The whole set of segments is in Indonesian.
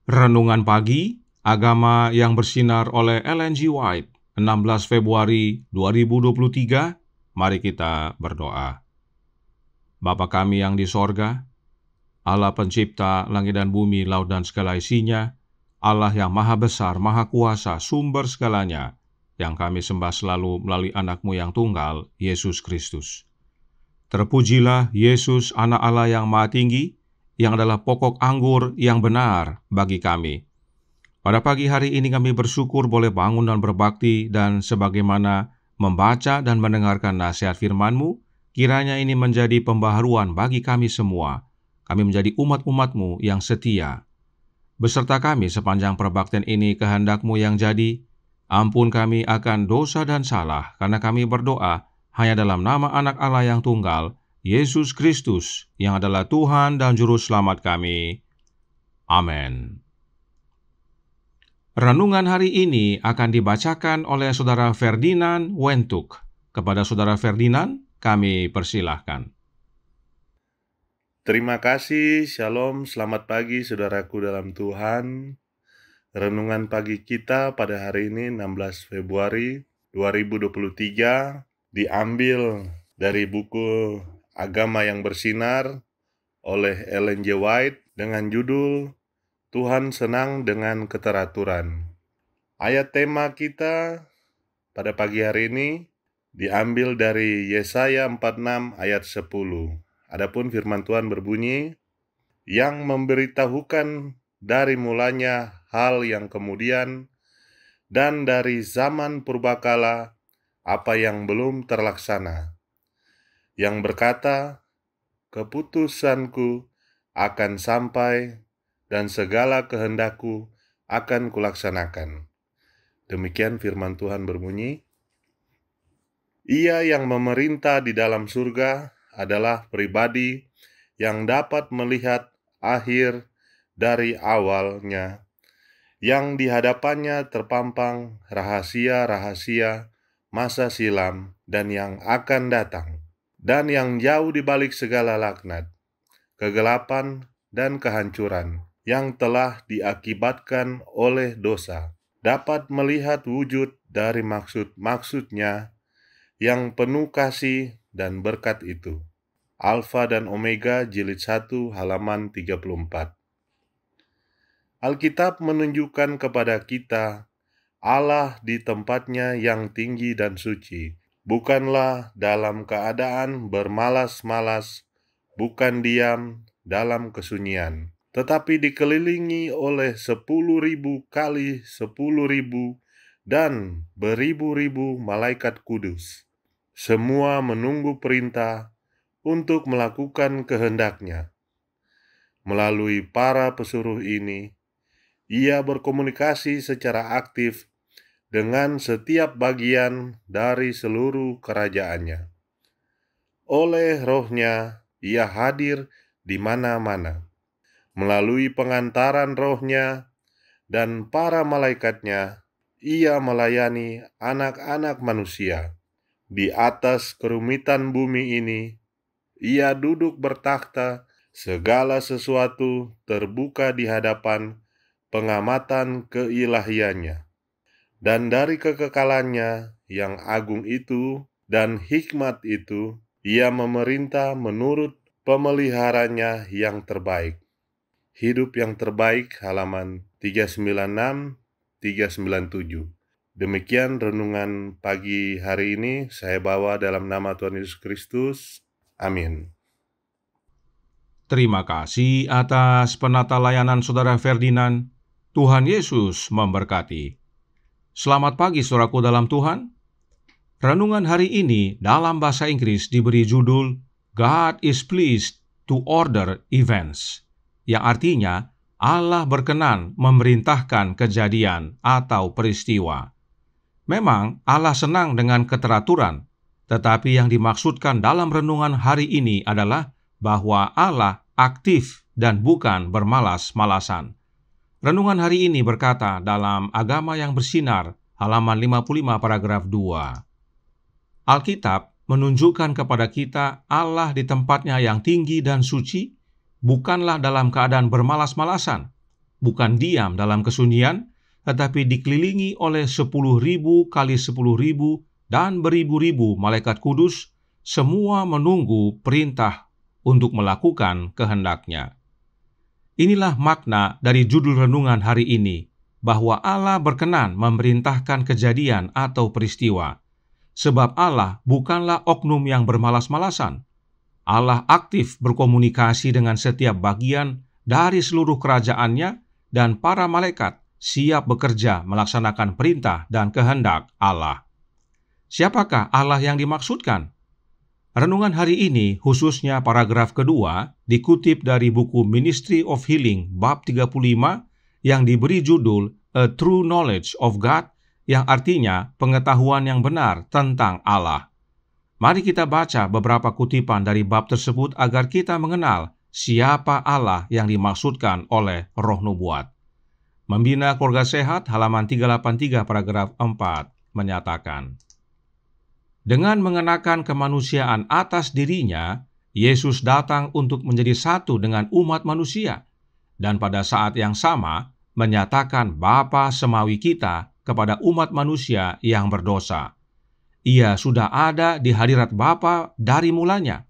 Renungan Pagi, Agama yang Bersinar oleh Ellen G. White, 16 Februari 2023. Mari kita berdoa. Bapa kami yang di sorga, Allah pencipta langit dan bumi, laut dan segala isinya, Allah yang maha besar, maha kuasa, sumber segalanya, yang kami sembah selalu melalui anak-Mu yang tunggal, Yesus Kristus. Terpujilah Yesus, anak Allah yang maha tinggi, yang adalah pokok anggur yang benar bagi kami. Pada pagi hari ini kami bersyukur boleh bangun dan berbakti, dan sebagaimana membaca dan mendengarkan nasihat firman-Mu, kiranya ini menjadi pembaharuan bagi kami semua. Kami menjadi umat-umat-Mu yang setia. Beserta kami sepanjang perbaktian ini, kehendak-Mu yang jadi. Ampun kami akan dosa dan salah, karena kami berdoa hanya dalam nama anak Allah yang tunggal, Yesus Kristus, yang adalah Tuhan dan Juru Selamat kami. Amin. Renungan hari ini akan dibacakan oleh Saudara Ferdinand Wentuk. Kepada Saudara Ferdinand, kami persilahkan. Terima kasih, Shalom, selamat pagi saudaraku dalam Tuhan. Renungan pagi kita pada hari ini 16 Februari 2023 diambil dari buku Agama yang Bersinar oleh Ellen G. White dengan judul Tuhan Senang dengan Keteraturan. Ayat tema kita pada pagi hari ini diambil dari Yesaya 46 ayat 10. Adapun firman Tuhan berbunyi, yang memberitahukan dari mulanya hal yang kemudian dan dari zaman purbakala apa yang belum terlaksana, yang berkata, keputusanku akan sampai dan segala kehendakku akan kulaksanakan. Demikian firman Tuhan berbunyi. Ia yang memerintah di dalam surga adalah pribadi yang dapat melihat akhir dari awalnya, yang di hadapannya terpampang rahasia-rahasia masa silam dan yang akan datang, dan yang jauh di balik segala laknat, kegelapan dan kehancuran yang telah diakibatkan oleh dosa, dapat melihat wujud dari maksud-maksudnya yang penuh kasih dan berkat itu. Alfa dan Omega, jilid 1, halaman 34. Alkitab menunjukkan kepada kita Allah di tempatnya yang tinggi dan suci, bukanlah dalam keadaan bermalas-malas, bukan diam dalam kesunyian, tetapi dikelilingi oleh 10.000 kali 10.000 dan beribu-ribu malaikat kudus. Semua menunggu perintah untuk melakukan kehendaknya. Melalui para pesuruh ini, ia berkomunikasi secara aktif dengan setiap bagian dari seluruh kerajaannya. Oleh Roh-Nya, ia hadir di mana-mana. Melalui pengantaran Roh-Nya dan para malaikatnya, ia melayani anak-anak manusia. Di atas kerumitan bumi ini, ia duduk bertakhta, segala sesuatu terbuka di hadapan pengamatan keilahiannya. Dan dari kekekalannya yang agung itu dan hikmat itu, ia memerintah menurut pemeliharanya yang terbaik. Hidup yang terbaik, halaman 396, 397. Demikian renungan pagi hari ini saya bawa dalam nama Tuhan Yesus Kristus. Amin. Terima kasih atas penata layanan Saudara Ferdinand. Tuhan Yesus memberkati. Selamat pagi saudaraku dalam Tuhan. Renungan hari ini dalam bahasa Inggris diberi judul God is pleased to order events, yang artinya Allah berkenan memerintahkan kejadian atau peristiwa. Memang Allah senang dengan keteraturan, tetapi yang dimaksudkan dalam renungan hari ini adalah bahwa Allah aktif dan bukan bermalas-malasan. Renungan hari ini berkata dalam Agama yang Bersinar, halaman 55 paragraf 2. Alkitab menunjukkan kepada kita Allah di tempatnya yang tinggi dan suci, bukanlah dalam keadaan bermalas-malasan. bukan diam dalam kesunyian, tetapi dikelilingi oleh 10.000 kali 10.000 dan beribu-ribu malaikat kudus, semua menunggu perintah untuk melakukan kehendak-Nya. Inilah makna dari judul renungan hari ini, bahwa Allah berkenan memerintahkan kejadian atau peristiwa. Sebab Allah bukanlah oknum yang bermalas-malasan. Allah aktif berkomunikasi dengan setiap bagian dari seluruh kerajaan-Nya, dan para malaikat siap bekerja melaksanakan perintah dan kehendak Allah. Siapakah Allah yang dimaksudkan? Renungan hari ini, khususnya paragraf kedua, dikutip dari buku Ministry of Healing bab 35 yang diberi judul A True Knowledge of God, yang artinya pengetahuan yang benar tentang Allah. Mari kita baca beberapa kutipan dari bab tersebut agar kita mengenal siapa Allah yang dimaksudkan oleh Roh Nubuat. Membina Keluarga Sehat, halaman 383 paragraf 4, menyatakan, dengan mengenakan kemanusiaan atas dirinya, Yesus datang untuk menjadi satu dengan umat manusia, dan pada saat yang sama menyatakan Bapa semawi kita kepada umat manusia yang berdosa. Ia sudah ada di hadirat Bapa dari mulanya.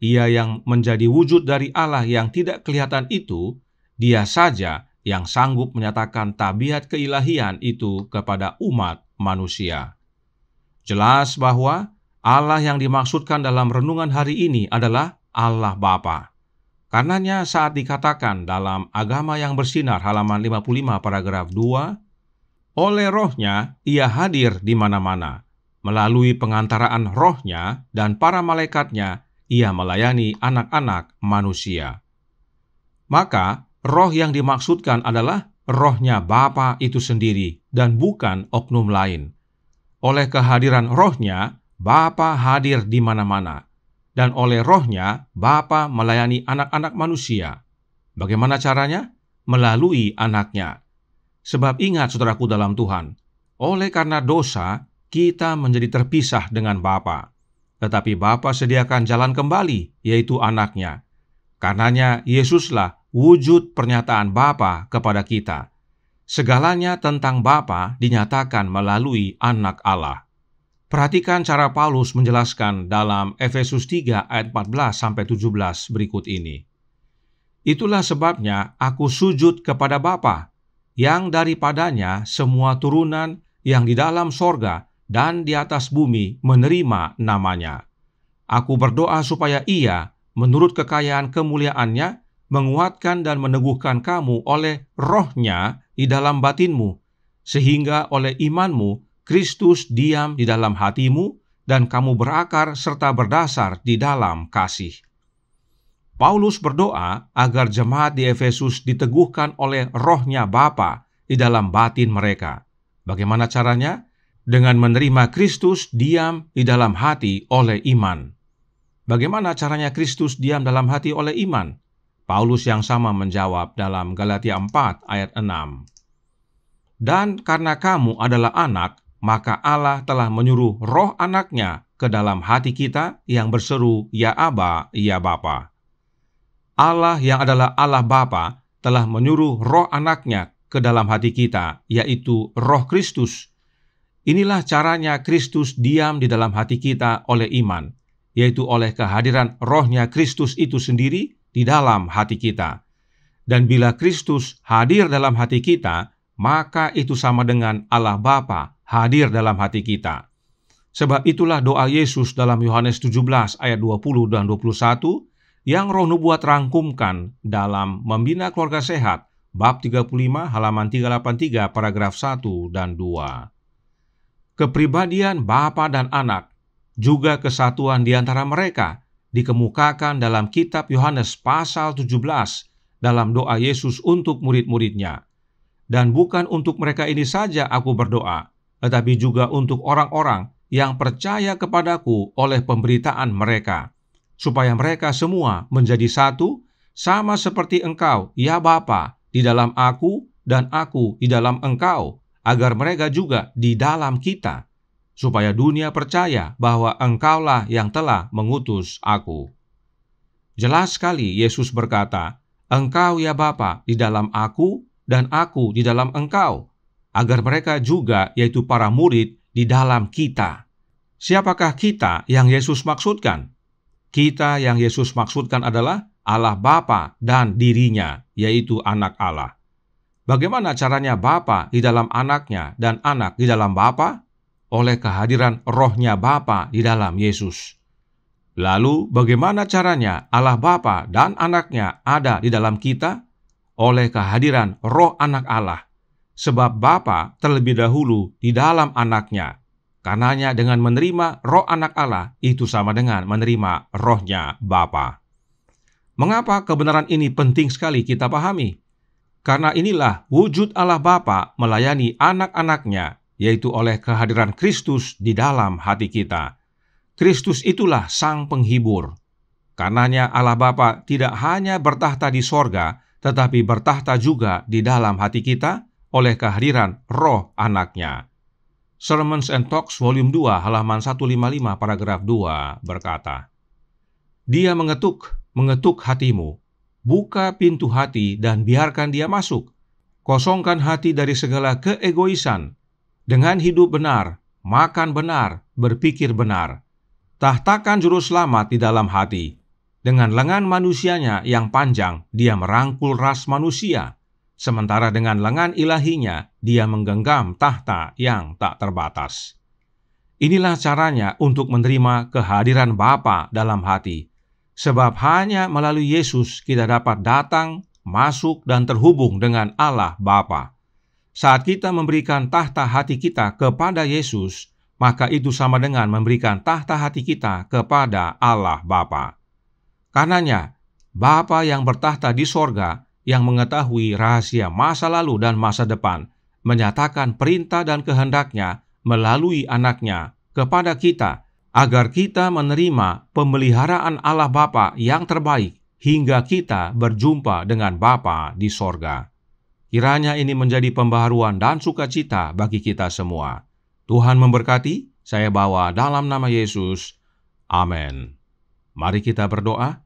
Ia yang menjadi wujud dari Allah yang tidak kelihatan itu, Dia saja yang sanggup menyatakan tabiat keilahian itu kepada umat manusia. Jelas bahwa Allah yang dimaksudkan dalam renungan hari ini adalah Allah Bapa. Karenanya saat dikatakan dalam Agama yang Bersinar halaman 55 paragraf 2, oleh Roh-Nya Ia hadir di mana-mana. Melalui pengantaraan Roh-Nya dan para malaikatnya, Ia melayani anak-anak manusia. Maka Roh yang dimaksudkan adalah Roh-Nya Bapa itu sendiri dan bukan oknum lain. Oleh kehadiran Roh-Nya, Bapa hadir di mana-mana. Dan oleh Roh-Nya, Bapa melayani anak-anak manusia. Bagaimana caranya? Melalui anak-Nya. Sebab ingat saudaraku dalam Tuhan, oleh karena dosa, kita menjadi terpisah dengan Bapa. Tetapi Bapa sediakan jalan kembali, yaitu anak-Nya. Karenanya Yesuslah wujud pernyataan Bapa kepada kita. Segalanya tentang Bapa dinyatakan melalui Anak Allah. Perhatikan cara Paulus menjelaskan dalam Efesus 3 ayat 14-17 berikut ini. Itulah sebabnya aku sujud kepada Bapa, yang daripadanya semua turunan yang di dalam sorga dan di atas bumi menerima namanya. Aku berdoa supaya Ia, menurut kekayaan kemuliaan-Nya, menguatkan dan meneguhkan kamu oleh Roh-Nya di dalam batinmu, sehingga oleh imanmu Kristus diam di dalam hatimu dan kamu berakar serta berdasar di dalam kasih. Paulus berdoa agar jemaat di Efesus diteguhkan oleh Roh-Nya Bapa di dalam batin mereka. Bagaimana caranya? Dengan menerima Kristus diam di dalam hati oleh iman. Bagaimana caranya Kristus diam dalam hati oleh iman? Paulus yang sama menjawab dalam Galatia 4 ayat 6. Dan karena kamu adalah anak, maka Allah telah menyuruh roh anak-Nya ke dalam hati kita yang berseru, Ya Aba, Ya Bapa. Allah yang adalah Allah Bapa telah menyuruh roh anak-Nya ke dalam hati kita, yaitu Roh Kristus. Inilah caranya Kristus diam di dalam hati kita oleh iman, yaitu oleh kehadiran Roh-Nya Kristus itu sendiri di dalam hati kita. Dan bila Kristus hadir dalam hati kita, maka itu sama dengan Allah Bapa hadir dalam hati kita. Sebab itulah doa Yesus dalam Yohanes 17 ayat 20 dan 21 yang Roh Nubuat rangkumkan dalam Membina Keluarga Sehat bab 35 halaman 383 paragraf 1 dan 2. Kepribadian Bapa dan Anak, juga kesatuan di antara mereka, dikemukakan dalam kitab Yohanes pasal 17 dalam doa Yesus untuk murid-muridnya. Dan bukan untuk mereka ini saja aku berdoa, tetapi juga untuk orang-orang yang percaya kepadaku oleh pemberitaan mereka, supaya mereka semua menjadi satu, sama seperti Engkau, ya Bapa, di dalam aku dan aku di dalam Engkau, agar mereka juga di dalam kita, supaya dunia percaya bahwa Engkaulah yang telah mengutus aku. Jelas sekali Yesus berkata, Engkau ya Bapa di dalam aku dan aku di dalam engkau, agar mereka juga, yaitu para murid, di dalam kita. Siapakah kita yang Yesus maksudkan? Kita yang Yesus maksudkan adalah Allah Bapa dan dirinya, yaitu anak Allah. Bagaimana caranya Bapa di dalam anaknya dan anak di dalam Bapa? Oleh kehadiran rohnya Bapa di dalam Yesus. Lalu bagaimana caranya Allah Bapa dan anaknya ada di dalam kita? Oleh kehadiran roh anak Allah. Sebab Bapa terlebih dahulu di dalam anaknya. Karenanya dengan menerima roh anak Allah itu sama dengan menerima rohnya Bapa. Mengapa kebenaran ini penting sekali kita pahami? Karena inilah wujud Allah Bapa melayani anak-anaknya, yaitu oleh kehadiran Kristus di dalam hati kita. Kristus itulah Sang Penghibur. Karenanya Allah Bapa tidak hanya bertahta di sorga, tetapi bertahta juga di dalam hati kita oleh kehadiran roh anaknya. Sermons and Talks Volume 2 halaman 155 paragraf 2 berkata, Dia mengetuk hatimu. Buka pintu hati dan biarkan dia masuk. Kosongkan hati dari segala keegoisan. Dengan hidup benar, makan benar, berpikir benar. Tahtakan juru selamat di dalam hati. Dengan lengan manusianya yang panjang, dia merangkul ras manusia. Sementara dengan lengan ilahinya, dia menggenggam tahta yang tak terbatas. Inilah caranya untuk menerima kehadiran Bapa dalam hati. Sebab hanya melalui Yesus kita dapat datang, masuk, dan terhubung dengan Allah Bapa. Saat kita memberikan tahta hati kita kepada Yesus, maka itu sama dengan memberikan tahta hati kita kepada Allah Bapa. Karenanya, Bapa yang bertahta di sorga, yang mengetahui rahasia masa lalu dan masa depan, menyatakan perintah dan kehendaknya melalui anaknya kepada kita, agar kita menerima pemeliharaan Allah Bapa yang terbaik hingga kita berjumpa dengan Bapa di sorga. Kiranya ini menjadi pembaharuan dan sukacita bagi kita semua. Tuhan memberkati, saya bawa dalam nama Yesus. Amin. Mari kita berdoa.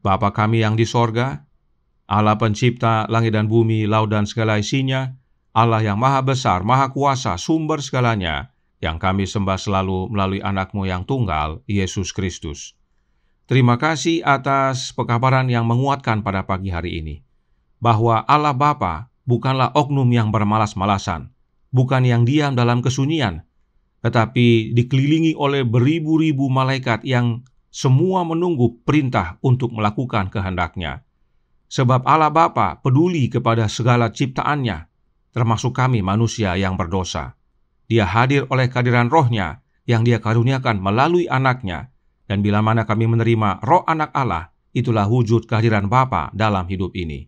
Bapa kami yang di sorga, Allah pencipta langit dan bumi, laut dan segala isinya, Allah yang maha besar, maha kuasa, sumber segalanya, yang kami sembah selalu melalui anak-Mu yang tunggal, Yesus Kristus. Terima kasih atas pekabaran yang menguatkan pada pagi hari ini, bahwa Allah Bapa bukanlah oknum yang bermalas-malasan, bukan yang diam dalam kesunyian, tetapi dikelilingi oleh beribu-ribu malaikat yang semua menunggu perintah untuk melakukan kehendak-Nya. Sebab Allah Bapa peduli kepada segala ciptaannya, termasuk kami manusia yang berdosa. Dia hadir oleh kehadiran rohnya yang Dia karuniakan melalui anaknya, dan bila mana kami menerima roh anak Allah, itulah wujud kehadiran Bapa dalam hidup ini.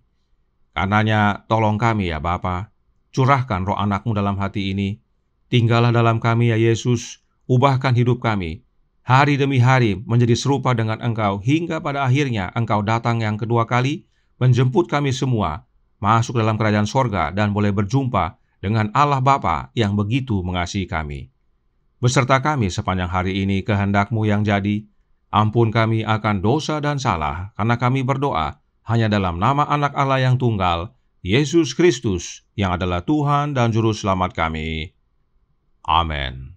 Karenanya tolong kami ya Bapa, curahkan roh anak-Mu dalam hati ini, tinggallah dalam kami ya Yesus, ubahkan hidup kami, hari demi hari menjadi serupa dengan Engkau, hingga pada akhirnya Engkau datang yang kedua kali, menjemput kami semua, masuk dalam kerajaan sorga dan boleh berjumpa dengan Allah Bapa yang begitu mengasihi kami. Beserta kami sepanjang hari ini kehendak-Mu yang jadi, ampun kami akan dosa dan salah, karena kami berdoa hanya dalam nama anak Allah yang tunggal, Yesus Kristus, yang adalah Tuhan dan Juru Selamat kami. Amin.